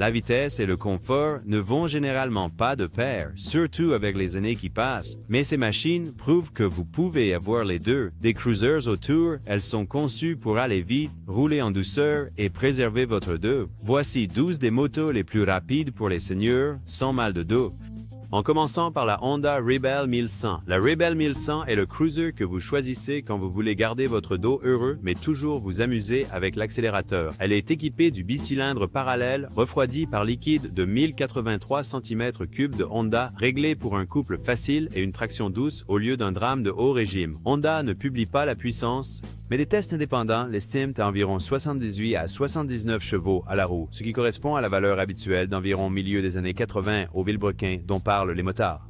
La vitesse et le confort ne vont généralement pas de pair, surtout avec les années qui passent, mais ces machines prouvent que vous pouvez avoir les deux. Des cruisers autour, elles sont conçues pour aller vite, rouler en douceur et préserver votre dos. Voici 12 des motos les plus rapides pour les seniors, sans mal de dos. En commençant par la Honda Rebel 1100. La Rebel 1100 est le cruiser que vous choisissez quand vous voulez garder votre dos heureux, mais toujours vous amuser avec l'accélérateur. Elle est équipée du bicylindre parallèle, refroidi par liquide de 1083 cm3 de Honda, réglé pour un couple facile et une traction douce au lieu d'un drame de haut régime. Honda ne publie pas la puissance, mais des tests indépendants l'estiment à environ 78 à 79 chevaux à la roue, ce qui correspond à la valeur habituelle d'environ milieu des années 80 au vilebrequin dont parlent les motards.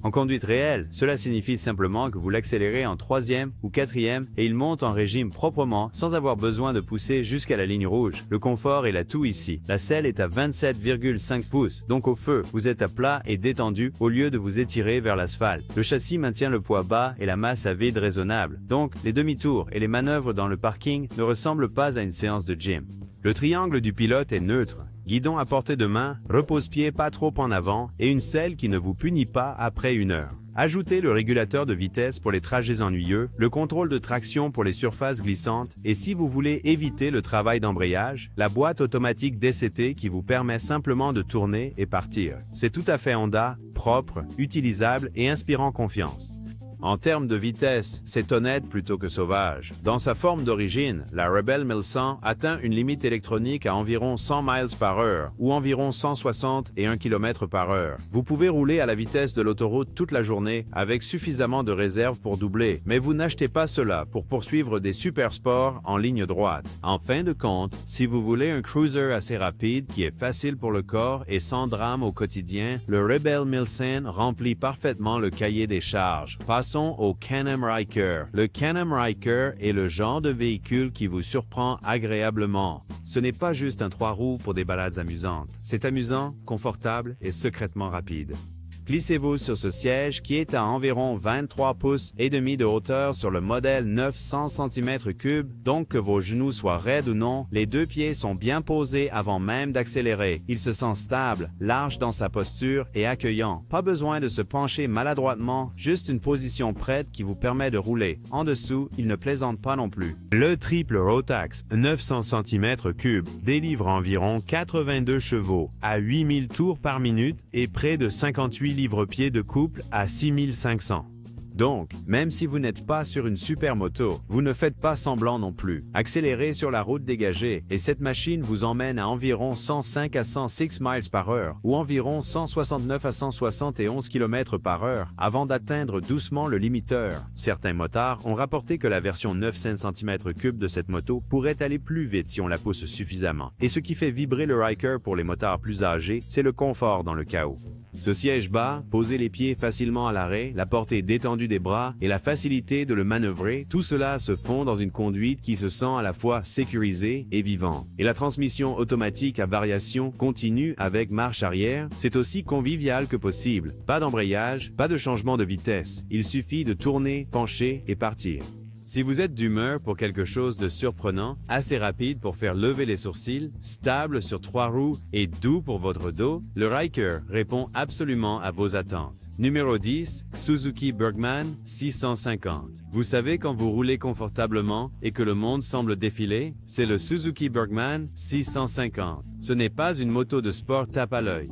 En conduite réelle, cela signifie simplement que vous l'accélérez en 3e ou 4e et il monte en régime proprement sans avoir besoin de pousser jusqu'à la ligne rouge. Le confort est l'atout ici. La selle est à 27,5 pouces, donc au feu, vous êtes à plat et détendu au lieu de vous étirer vers l'asphalte. Le châssis maintient le poids bas et la masse à vide raisonnable, donc les demi-tours et les manœuvres dans le parking ne ressemblent pas à une séance de gym. Le triangle du pilote est neutre. Guidon à portée de main, repose-pied pas trop en avant et une selle qui ne vous punit pas après 1 heure. Ajoutez le régulateur de vitesse pour les trajets ennuyeux, le contrôle de traction pour les surfaces glissantes et si vous voulez éviter le travail d'embrayage, la boîte automatique DCT qui vous permet simplement de tourner et partir. C'est tout à fait Honda, propre, utilisable et inspirant confiance. En termes de vitesse, c'est honnête plutôt que sauvage. Dans sa forme d'origine, la Rebel 1100 atteint une limite électronique à environ 100 miles par heure ou environ 161 km par heure. Vous pouvez rouler à la vitesse de l'autoroute toute la journée avec suffisamment de réserve pour doubler, mais vous n'achetez pas cela pour poursuivre des super sports en ligne droite. En fin de compte, si vous voulez un cruiser assez rapide qui est facile pour le corps et sans drame au quotidien, le Rebel 1100 remplit parfaitement le cahier des charges. Passons au Can-Am Ryker. Le Can-Am Ryker est le genre de véhicule qui vous surprend agréablement. Ce n'est pas juste un 3 roues pour des balades amusantes. C'est amusant, confortable et secrètement rapide. Glissez-vous sur ce siège qui est à environ 23 pouces et demi de hauteur sur le modèle 900 cm3, donc que vos genoux soient raides ou non, les deux pieds sont bien posés avant même d'accélérer. Il se sent stable, large dans sa posture et accueillant. Pas besoin de se pencher maladroitement, juste une position prête qui vous permet de rouler. En dessous, il ne plaisante pas non plus. Le triple Rotax 900 cm3 délivre environ 82 chevaux à 8000 tours par minute et près de 58 livres-pieds de couple à 6500. Donc, même si vous n'êtes pas sur une super moto, vous ne faites pas semblant non plus. Accélérez sur la route dégagée et cette machine vous emmène à environ 105 à 106 miles par heure ou environ 169 à 171 km par heure avant d'atteindre doucement le limiteur. Certains motards ont rapporté que la version 900 cm3 de cette moto pourrait aller plus vite si on la pousse suffisamment. Et ce qui fait vibrer le Ryker pour les motards plus âgés, c'est le confort dans le chaos. Ce siège bas, poser les pieds facilement à l'arrêt, la portée détendue des bras et la facilité de le manœuvrer, tout cela se fond dans une conduite qui se sent à la fois sécurisée et vivante. Et la transmission automatique à variation continue avec marche arrière, c'est aussi convivial que possible. Pas d'embrayage, pas de changement de vitesse. Il suffit de tourner, pencher et partir. Si vous êtes d'humeur pour quelque chose de surprenant, assez rapide pour faire lever les sourcils, stable sur 3 roues et doux pour votre dos, le Ryker répond absolument à vos attentes. Numéro 10, Suzuki Bergman 650. Vous savez quand vous roulez confortablement et que le monde semble défiler? C'est le Suzuki Bergman 650. Ce n'est pas une moto de sport tape à l'œil.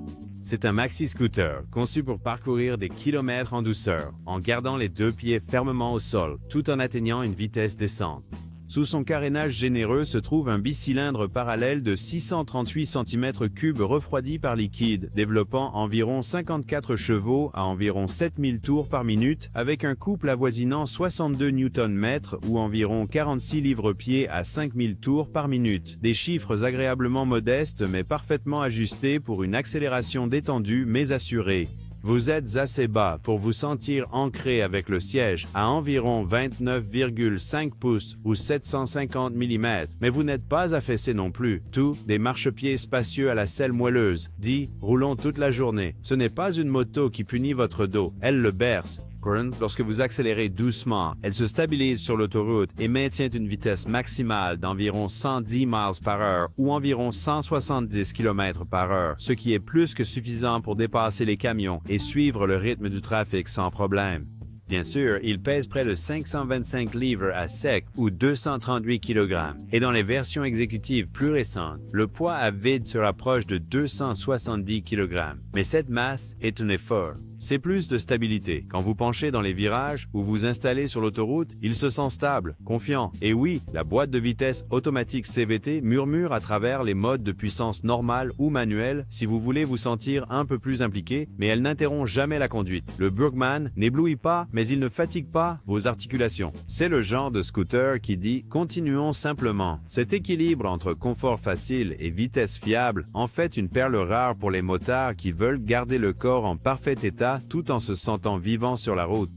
C'est un maxi-scooter conçu pour parcourir des kilomètres en douceur, en gardant les deux pieds fermement au sol, tout en atteignant une vitesse décente. Sous son carénage généreux se trouve un bicylindre parallèle de 638 cm3 refroidi par liquide, développant environ 54 chevaux à environ 7000 tours par minute, avec un couple avoisinant 62 Nm ou environ 46 livres-pieds à 5000 tours par minute. Des chiffres agréablement modestes mais parfaitement ajustés pour une accélération détendue mais assurée. Vous êtes assez bas pour vous sentir ancré avec le siège à environ 29,5 pouces ou 750 mm, mais vous n'êtes pas affaissé non plus. Tout, des marchepieds spacieux à la selle moelleuse. Dit, roulons toute la journée. Ce n'est pas une moto qui punit votre dos, elle le berce. Walkern, lorsque vous accélérez doucement, elle se stabilise sur l'autoroute et maintient une vitesse maximale d'environ 110 miles par heure ou environ 170 km par heure, ce qui est plus que suffisant pour dépasser les camions et suivre le rythme du trafic sans problème. Bien sûr, il pèse près de 525 livres à sec ou 238 kg. Et dans les versions exécutives plus récentes, le poids à vide se rapproche de 270 kg. Mais cette masse est un effort. C'est plus de stabilité. Quand vous penchez dans les virages ou vous installez sur l'autoroute, il se sent stable, confiant. Et oui, la boîte de vitesse automatique CVT murmure à travers les modes de puissance normale ou manuelle si vous voulez vous sentir un peu plus impliqué, mais elle n'interrompt jamais la conduite. Le Burgman n'éblouit pas, mais il ne fatigue pas vos articulations. C'est le genre de scooter qui dit « continuons simplement ». Cet équilibre entre confort facile et vitesse fiable en fait une perle rare pour les motards qui veulent garder le corps en parfait état tout en se sentant vivant sur la route.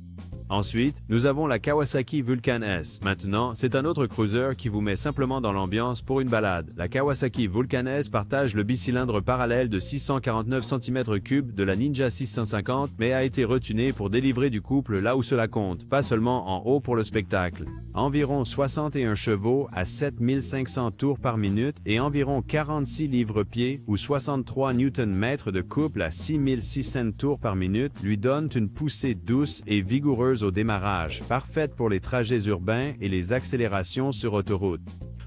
Ensuite, nous avons la Kawasaki Vulcan S. Maintenant, c'est un autre cruiser qui vous met simplement dans l'ambiance pour une balade. La Kawasaki Vulcan S partage le bicylindre parallèle de 649 cm3 de la Ninja 650, mais a été retuné pour délivrer du couple là où cela compte, pas seulement en haut pour le spectacle. Environ 61 chevaux à 7500 tours par minute et environ 46 livres-pieds ou 63 Nm de couple à 6600 tours par minute lui donnent une poussée douce et vigoureuse au démarrage, parfaite pour les trajets urbains et les accélérations sur autoroute.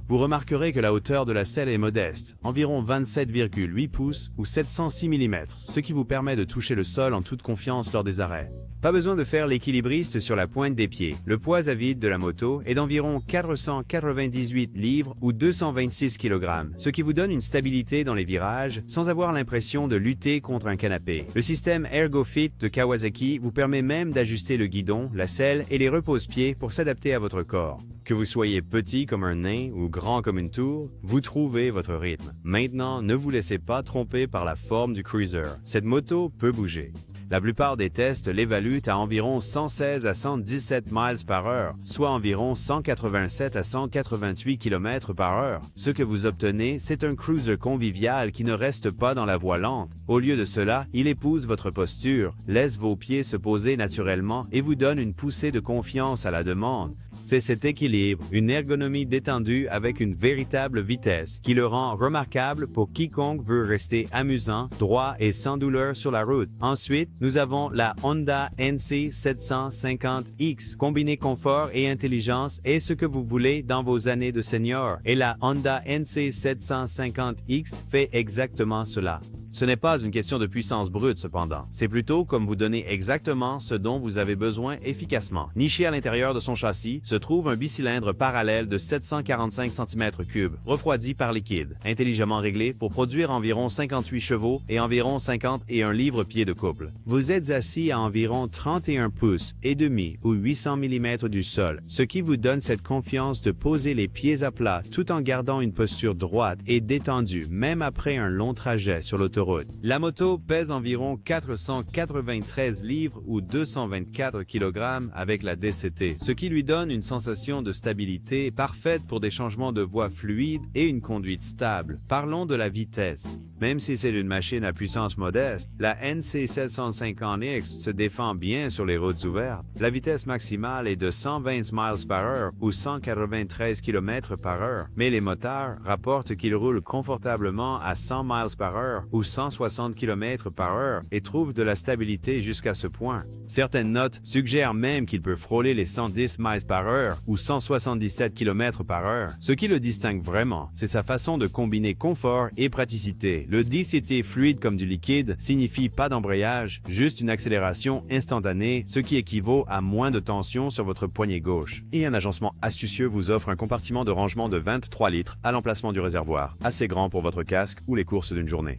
Vous remarquerez que la hauteur de la selle est modeste, environ 27,8 pouces ou 706 mm, ce qui vous permet de toucher le sol en toute confiance lors des arrêts. Pas besoin de faire l'équilibriste sur la pointe des pieds. Le poids à vide de la moto est d'environ 498 livres ou 226 kg, ce qui vous donne une stabilité dans les virages sans avoir l'impression de lutter contre un canapé. Le système ErgoFit de Kawasaki vous permet même d'ajuster le guidon, la selle et les repose-pieds pour s'adapter à votre corps. Que vous soyez petit comme un nain ou grand comme une tour, vous trouvez votre rythme. Maintenant, ne vous laissez pas tromper par la forme du cruiser. Cette moto peut bouger. La plupart des tests l'évaluent à environ 116 à 117 miles par heure, soit environ 187 à 188 km par heure. Ce que vous obtenez, c'est un cruiser convivial qui ne reste pas dans la voie lente. Au lieu de cela, il épouse votre posture, laisse vos pieds se poser naturellement et vous donne une poussée de confiance à la demande. C'est cet équilibre, une ergonomie détendue avec une véritable vitesse qui le rend remarquable pour quiconque veut rester amusant, droit et sans douleur sur la route. Ensuite, nous avons la Honda NC 750X. Combiner confort et intelligence est ce que vous voulez dans vos années de senior. Et la Honda NC 750X fait exactement cela. Ce n'est pas une question de puissance brute cependant, c'est plutôt comme vous donner exactement ce dont vous avez besoin efficacement. Niché à l'intérieur de son châssis se trouve un bicylindre parallèle de 745 cm3, refroidi par liquide, intelligemment réglé pour produire environ 58 chevaux et environ 51 livres-pieds de couple. Vous êtes assis à environ 31 pouces et demi ou 800 mm du sol, ce qui vous donne cette confiance de poser les pieds à plat tout en gardant une posture droite et détendue même après un long trajet sur l'autoroute. La moto pèse environ 493 livres ou 224 kg avec la DCT, ce qui lui donne une sensation de stabilité parfaite pour des changements de voie fluides et une conduite stable. Parlons de la vitesse. Même si c'est une machine à puissance modeste, la NC 750X se défend bien sur les routes ouvertes. La vitesse maximale est de 120 miles par heure ou 193 km par heure, mais les motards rapportent qu'ils roulent confortablement à 100 miles par heure ou 160 km par heure et trouvent de la stabilité jusqu'à ce point. Certaines notes suggèrent même qu'il peut frôler les 110 miles par heure ou 177 km par heure. Ce qui le distingue vraiment, c'est sa façon de combiner confort et praticité. Le DCT fluide comme du liquide signifie pas d'embrayage, juste une accélération instantanée, ce qui équivaut à moins de tension sur votre poignet gauche. Et un agencement astucieux vous offre un compartiment de rangement de 23 litres à l'emplacement du réservoir, assez grand pour votre casque ou les courses d'une journée.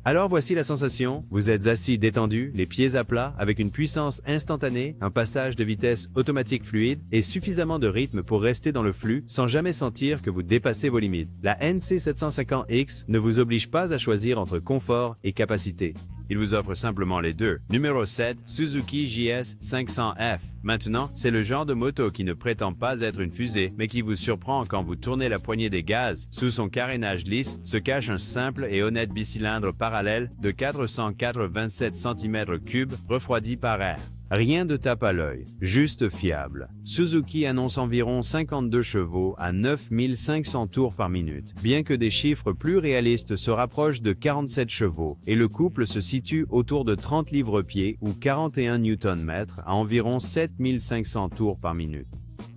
Alors voici la sensation, vous êtes assis détendu, les pieds à plat, avec une puissance instantanée, un passage de vitesse automatique fluide et suffisamment de rythme pour rester dans le flux sans jamais sentir que vous dépassez vos limites. La NC 750X ne vous oblige pas à choisir entre confort et capacité. Il vous offre simplement les deux. Numéro 7, Suzuki JS 500F. Maintenant, c'est le genre de moto qui ne prétend pas être une fusée, mais qui vous surprend quand vous tournez la poignée des gaz. Sous son carénage lisse se cache un simple et honnête bicylindre parallèle de 427 cm3 refroidi par air. Rien de tape à l'œil, juste fiable. Suzuki annonce environ 52 chevaux à 9500 tours par minute, bien que des chiffres plus réalistes se rapprochent de 47 chevaux, et le couple se situe autour de 30 livres-pieds ou 41 Nm à environ 7500 tours par minute.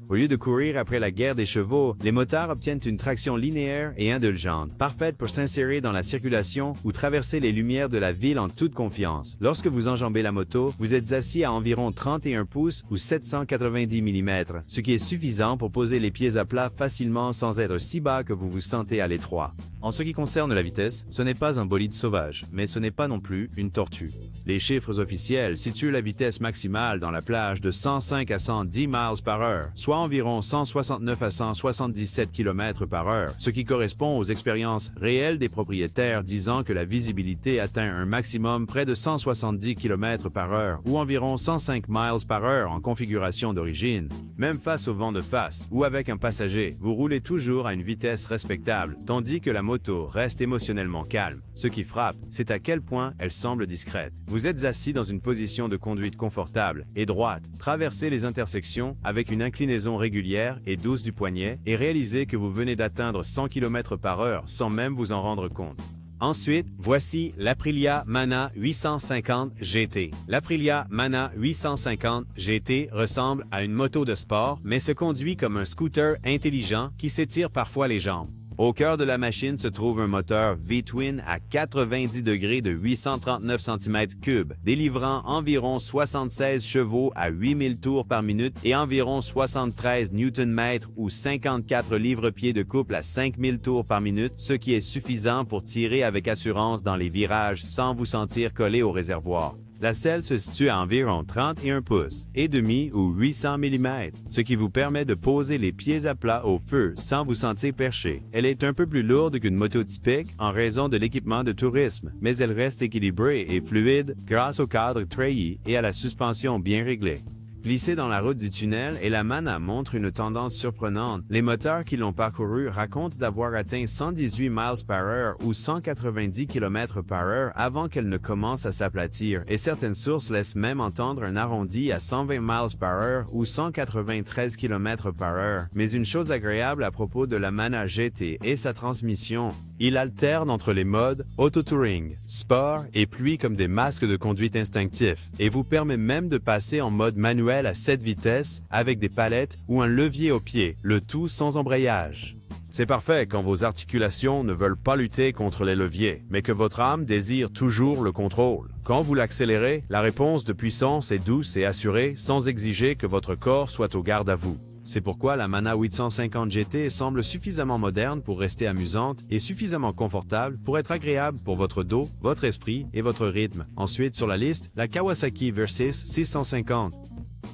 Au lieu de courir après la guerre des chevaux, les motards obtiennent une traction linéaire et indulgente, parfaite pour s'insérer dans la circulation ou traverser les lumières de la ville en toute confiance. Lorsque vous enjambez la moto, vous êtes assis à environ 31 pouces ou 790 mm, ce qui est suffisant pour poser les pieds à plat facilement sans être si bas que vous vous sentez à l'étroit. En ce qui concerne la vitesse, ce n'est pas un bolide sauvage, mais ce n'est pas non plus une tortue. Les chiffres officiels situent la vitesse maximale dans la plage de 105 à 110 miles par heure, soit environ 169 à 177 km par heure, ce qui correspond aux expériences réelles des propriétaires disant que la visibilité atteint un maximum près de 170 km par heure ou environ 105 miles par heure en configuration d'origine. Même face au vent de face ou avec un passager, vous roulez toujours à une vitesse respectable, tandis que la moto reste émotionnellement calme. Ce qui frappe, c'est à quel point elle semble discrète. Vous êtes assis dans une position de conduite confortable et droite, traversez les intersections avec une inclinaison régulière et douce du poignet et réalisez que vous venez d'atteindre 100 km par heure sans même vous en rendre compte. Ensuite, voici l'Aprilia Mana 850 GT. L'Aprilia Mana 850 GT ressemble à une moto de sport, mais se conduit comme un scooter intelligent qui s'étire parfois les jambes. Au cœur de la machine se trouve un moteur V-Twin à 90 degrés de 839 cm3, délivrant environ 76 chevaux à 8000 tours par minute et environ 73 Nm ou 54 livres-pieds de couple à 5000 tours par minute, ce qui est suffisant pour tirer avec assurance dans les virages sans vous sentir collé au réservoir. La selle se situe à environ 31 pouces et demi ou 800 mm, ce qui vous permet de poser les pieds à plat au feu sans vous sentir perché. Elle est un peu plus lourde qu'une moto typique en raison de l'équipement de tourisme, mais elle reste équilibrée et fluide grâce au cadre treillis et à la suspension bien réglée. Glissée dans la route du tunnel et la Mana montre une tendance surprenante. Les moteurs qui l'ont parcouru racontent d'avoir atteint 118 miles par heure ou 190 km par heure avant qu'elle ne commence à s'aplatir et certaines sources laissent même entendre un arrondi à 120 miles par heure ou 193 km par heure. Mais une chose agréable à propos de la Mana GT est sa transmission. Il alterne entre les modes auto-touring, sport et pluie comme des masques de conduite instinctifs et vous permet même de passer en mode manuel à 7 vitesses avec des palettes ou un levier au pied, le tout sans embrayage. C'est parfait quand vos articulations ne veulent pas lutter contre les leviers, mais que votre âme désire toujours le contrôle. Quand vous l'accélérez, la réponse de puissance est douce et assurée sans exiger que votre corps soit au garde à vous. C'est pourquoi la Mana 850 GT semble suffisamment moderne pour rester amusante et suffisamment confortable pour être agréable pour votre dos, votre esprit et votre rythme. Ensuite, sur la liste, la Kawasaki Versys 650.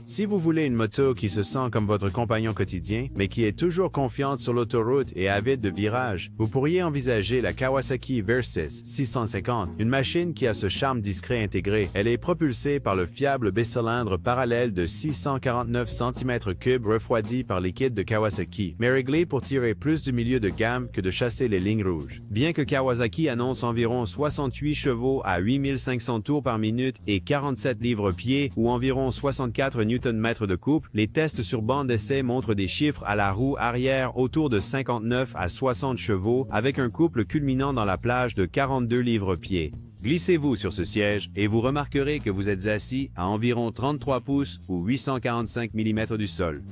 Si vous voulez une moto qui se sent comme votre compagnon quotidien, mais qui est toujours confiante sur l'autoroute et avide de virages, vous pourriez envisager la Kawasaki Versys 650, une machine qui a ce charme discret intégré. Elle est propulsée par le fiable bicylindre parallèle de 649 cm3 refroidi par liquide de Kawasaki, mais réglé pour tirer plus du milieu de gamme que de chasser les lignes rouges. Bien que Kawasaki annonce environ 68 chevaux à 8500 tours par minute et 47 livres-pieds ou environ 64 Nm de couple, les tests sur bande d'essai montrent des chiffres à la roue arrière autour de 59 à 60 chevaux avec un couple culminant dans la plage de 42 livres-pieds. Glissez-vous sur ce siège et vous remarquerez que vous êtes assis à environ 33 pouces ou 845 mm du sol.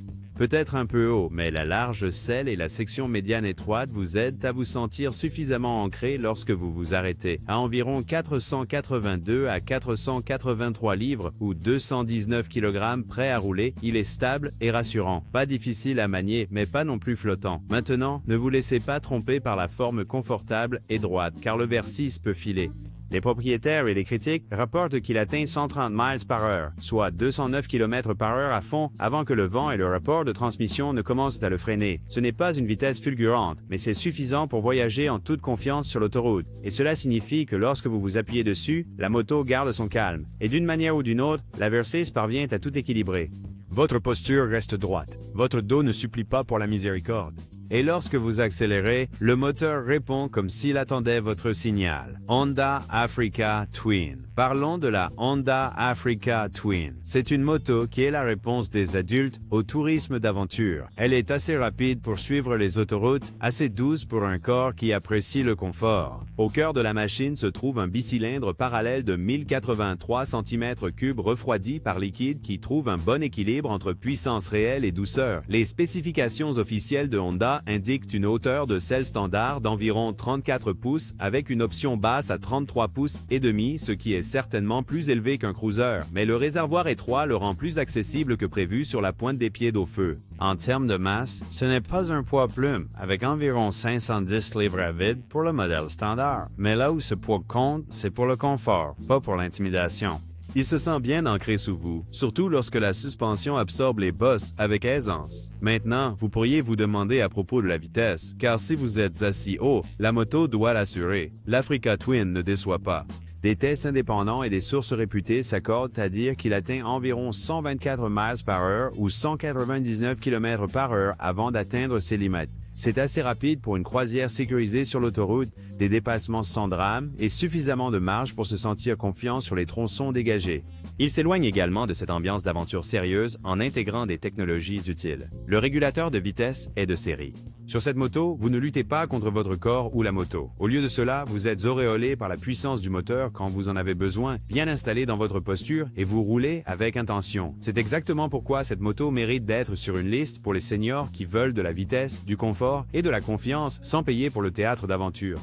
Peut-être un peu haut, mais la large selle et la section médiane étroite vous aident à vous sentir suffisamment ancré lorsque vous vous arrêtez. À environ 482 à 483 livres ou 219 kg prêt à rouler, il est stable et rassurant. Pas difficile à manier, mais pas non plus flottant. Maintenant, ne vous laissez pas tromper par la forme confortable et droite, car le Versys peut filer. Les propriétaires et les critiques rapportent qu'il atteint 130 miles par heure, soit 209 km par heure à fond avant que le vent et le rapport de transmission ne commencent à le freiner. Ce n'est pas une vitesse fulgurante, mais c'est suffisant pour voyager en toute confiance sur l'autoroute. Et cela signifie que lorsque vous vous appuyez dessus, la moto garde son calme. Et d'une manière ou d'une autre, la Versys parvient à tout équilibrer. Votre posture reste droite. Votre dos ne supplie pas pour la miséricorde. et lorsque vous accélérez, le moteur répond comme s'il attendait votre signal. Honda Africa Twin. Parlons de la Honda Africa Twin. C'est une moto qui est la réponse des adultes au tourisme d'aventure. Elle est assez rapide pour suivre les autoroutes, assez douce pour un corps qui apprécie le confort. Au cœur de la machine se trouve un bicylindre parallèle de 1083 cm3 refroidi par liquide qui trouve un bon équilibre entre puissance réelle et douceur. Les spécifications officielles de Honda indiquent une hauteur de selle standard d'environ 34 pouces avec une option basse à 33 pouces et demi, ce qui est certainement plus élevé qu'un cruiser, mais le réservoir étroit le rend plus accessible que prévu sur la pointe des pieds d'au feu. En termes de masse, ce n'est pas un poids plume, avec environ 510 livres à vide pour le modèle standard. Mais là où ce poids compte, c'est pour le confort, pas pour l'intimidation. Il se sent bien ancré sous vous, surtout lorsque la suspension absorbe les bosses avec aisance. Maintenant, vous pourriez vous demander à propos de la vitesse, car si vous êtes assis haut, la moto doit l'assurer. L'Africa Twin ne déçoit pas. Des tests indépendants et des sources réputées s'accordent à dire qu'il atteint environ 124 miles par heure ou 199 km par heure avant d'atteindre ses limites. C'est assez rapide pour une croisière sécurisée sur l'autoroute, des dépassements sans drame et suffisamment de marge pour se sentir confiant sur les tronçons dégagés. Il s'éloigne également de cette ambiance d'aventure sérieuse en intégrant des technologies utiles. Le régulateur de vitesse est de série. Sur cette moto, vous ne luttez pas contre votre corps ou la moto. Au lieu de cela, vous êtes auréolé par la puissance du moteur quand vous en avez besoin, bien installé dans votre posture et vous roulez avec intention. C'est exactement pourquoi cette moto mérite d'être sur une liste pour les seniors qui veulent de la vitesse, du confort et de la confiance sans payer pour le théâtre d'aventure.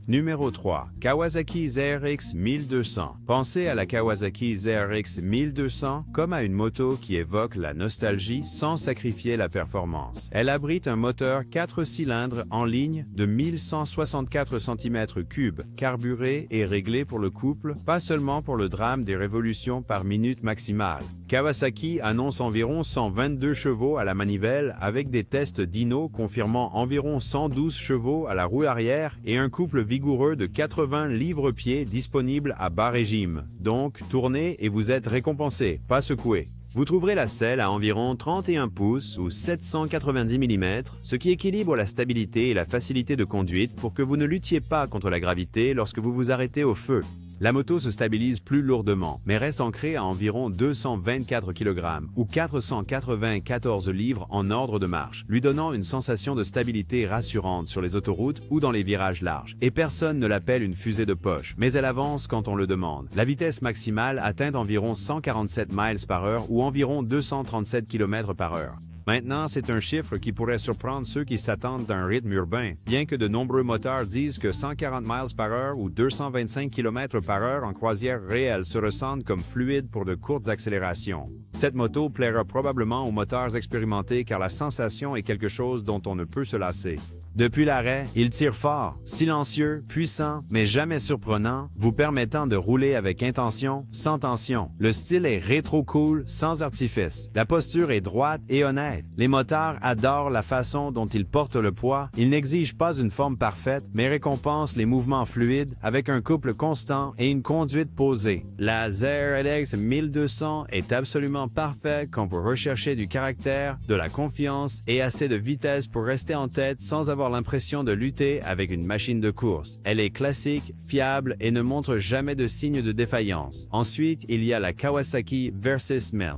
Numéro 3. Kawasaki ZRX 1200. Pensez à la Kawasaki ZRX 1200 comme à une moto qui évoque la nostalgie sans sacrifier la performance. Elle abrite un moteur 4 cylindres en ligne de 1164 cm3, carburé et réglé pour le couple, pas seulement pour le drame des révolutions par minute maximale. Kawasaki annonce environ 122 chevaux à la manivelle avec des tests dyno confirmant environ 112 chevaux à la roue arrière et un couple vigoureux de 80 livres-pieds disponible à bas régime. Donc, tournez et vous êtes récompensé, pas secoué. Vous trouverez la selle à environ 31 pouces ou 790 mm, ce qui équilibre la stabilité et la facilité de conduite pour que vous ne luttiez pas contre la gravité lorsque vous vous arrêtez au feu. La moto se stabilise plus lourdement, mais reste ancrée à environ 224 kg ou 494 livres en ordre de marche, lui donnant une sensation de stabilité rassurante sur les autoroutes ou dans les virages larges. Et personne ne l'appelle une fusée de poche, mais elle avance quand on le demande. La vitesse maximale atteint environ 147 miles par heure ou environ 237 km par heure. Maintenant, c'est un chiffre qui pourrait surprendre ceux qui s'attendent d'un rythme urbain, bien que de nombreux moteurs disent que 140 miles par heure ou 225 km par heure en croisière réelle se ressentent comme fluides pour de courtes accélérations. Cette moto plaira probablement aux moteurs expérimentés car la sensation est quelque chose dont on ne peut se lasser. Depuis l'arrêt, il tire fort, silencieux, puissant, mais jamais surprenant, vous permettant de rouler avec intention, sans tension. Le style est rétro-cool, sans artifice. La posture est droite et honnête. Les motards adorent la façon dont ils portent le poids. Ils n'exigent pas une forme parfaite, mais récompensent les mouvements fluides avec un couple constant et une conduite posée. La ZRX 1200 est absolument parfaite quand vous recherchez du caractère, de la confiance et assez de vitesse pour rester en tête sans avoir l'impression de lutter avec une machine de course. Elle est classique, fiable et ne montre jamais de signes de défaillance. Ensuite, il y a la Kawasaki Versys 1000.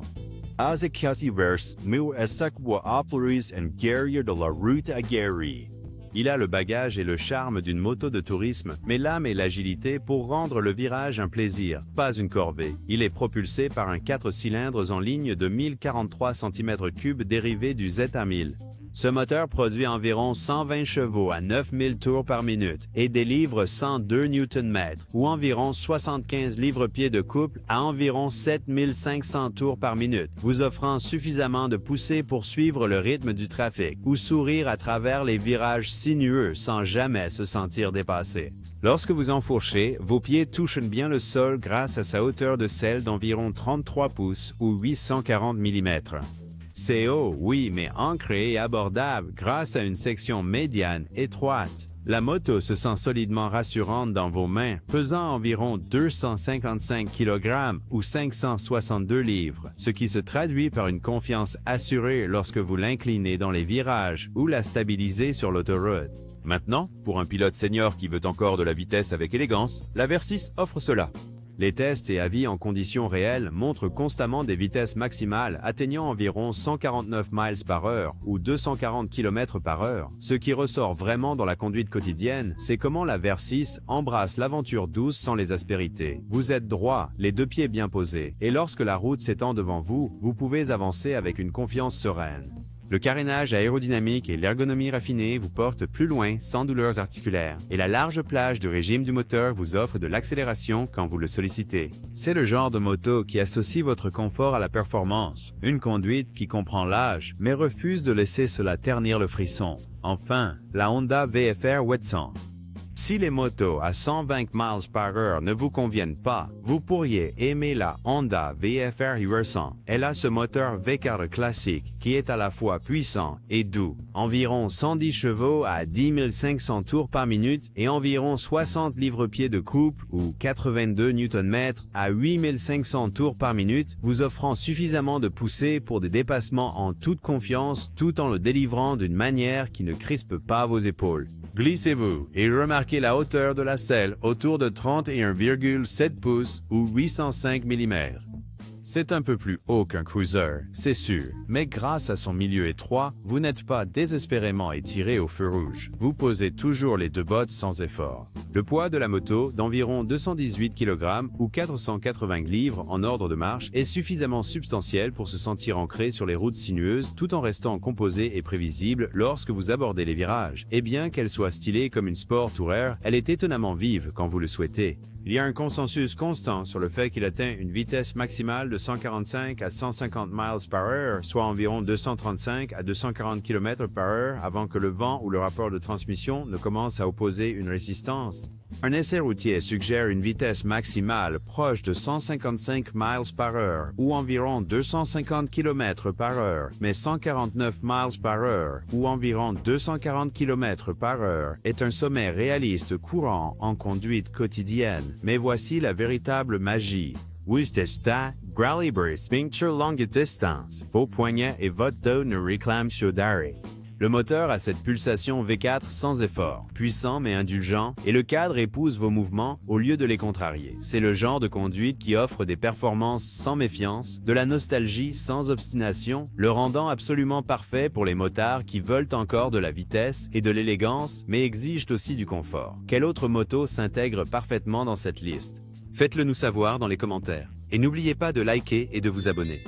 Kawasaki Versys 1000 est sakwa oploris en guerrier de la route à Gary. Il a le bagage et le charme d'une moto de tourisme, mais l'âme et l'agilité pour rendre le virage un plaisir, pas une corvée. Il est propulsé par un 4 cylindres en ligne de 1043 cm3 dérivé du ZA1000. Ce moteur produit environ 120 chevaux à 9000 tours par minute et délivre 102 Nm ou environ 75 livres-pieds de couple à environ 7500 tours par minute, vous offrant suffisamment de poussée pour suivre le rythme du trafic ou sourire à travers les virages sinueux sans jamais se sentir dépassé. Lorsque vous enfourchez, vos pieds touchent bien le sol grâce à sa hauteur de selle d'environ 33 pouces ou 840 mm. C'est haut, oui, mais ancré et abordable grâce à une section médiane étroite. La moto se sent solidement rassurante dans vos mains, pesant environ 255 kg ou 562 livres, ce qui se traduit par une confiance assurée lorsque vous l'inclinez dans les virages ou la stabilisez sur l'autoroute. Maintenant, pour un pilote senior qui veut encore de la vitesse avec élégance, la Versys offre cela. Les tests et avis en conditions réelles montrent constamment des vitesses maximales atteignant environ 149 miles par heure ou 240 km par heure. Ce qui ressort vraiment dans la conduite quotidienne, c'est comment la Versys embrasse l'aventure douce sans les aspérités. Vous êtes droit, les deux pieds bien posés, et lorsque la route s'étend devant vous, vous pouvez avancer avec une confiance sereine. Le carénage aérodynamique et l'ergonomie raffinée vous portent plus loin sans douleurs articulaires, et la large plage du régime du moteur vous offre de l'accélération quand vous le sollicitez. C'est le genre de moto qui associe votre confort à la performance, une conduite qui comprend l'âge, mais refuse de laisser cela ternir le frisson. Enfin, la Honda VFR Wetson. Si les motos à 120 miles par heure ne vous conviennent pas, vous pourriez aimer la Honda VFR Wetson. Elle a ce moteur V4 classique qui est à la fois puissant et doux. Environ 110 chevaux à 10 500 tours par minute et environ 60 livres-pieds de couple ou 82 Nm à 8 500 tours par minute, vous offrant suffisamment de poussée pour des dépassements en toute confiance tout en le délivrant d'une manière qui ne crispe pas vos épaules. Glissez-vous et remarquez la hauteur de la selle autour de 31,7 pouces ou 805 mm. C'est un peu plus haut qu'un cruiser, c'est sûr, mais grâce à son milieu étroit, vous n'êtes pas désespérément étiré au feu rouge. Vous posez toujours les deux bottes sans effort. Le poids de la moto, d'environ 218 kg ou 480 livres en ordre de marche, est suffisamment substantiel pour se sentir ancré sur les routes sinueuses tout en restant composé et prévisible lorsque vous abordez les virages. Et bien qu'elle soit stylée comme une sport tourer, elle est étonnamment vive quand vous le souhaitez. Il y a un consensus constant sur le fait qu'il atteint une vitesse maximale de 145 à 150 miles par heure, soit environ 235 à 240 km par heure avant que le vent ou le rapport de transmission ne commence à opposer une résistance. Un essai routier suggère une vitesse maximale proche de 155 miles par heure ou environ 250 km par heure, mais 149 miles par heure ou environ 240 km par heure est un sommet réaliste courant en conduite quotidienne. Mais voici la véritable magie. Vous testez Graliber Sphincter longue distance. Vos poignets et votre dos ne réclament chaud d'arrêt. Le moteur a cette pulsation V4 sans effort, puissant mais indulgent, et le cadre épouse vos mouvements au lieu de les contrarier. C'est le genre de conduite qui offre des performances sans méfiance, de la nostalgie sans obstination, le rendant absolument parfait pour les motards qui veulent encore de la vitesse et de l'élégance, mais exigent aussi du confort. Quelle autre moto s'intègre parfaitement dans cette liste? Faites-le nous savoir dans les commentaires. Et n'oubliez pas de liker et de vous abonner.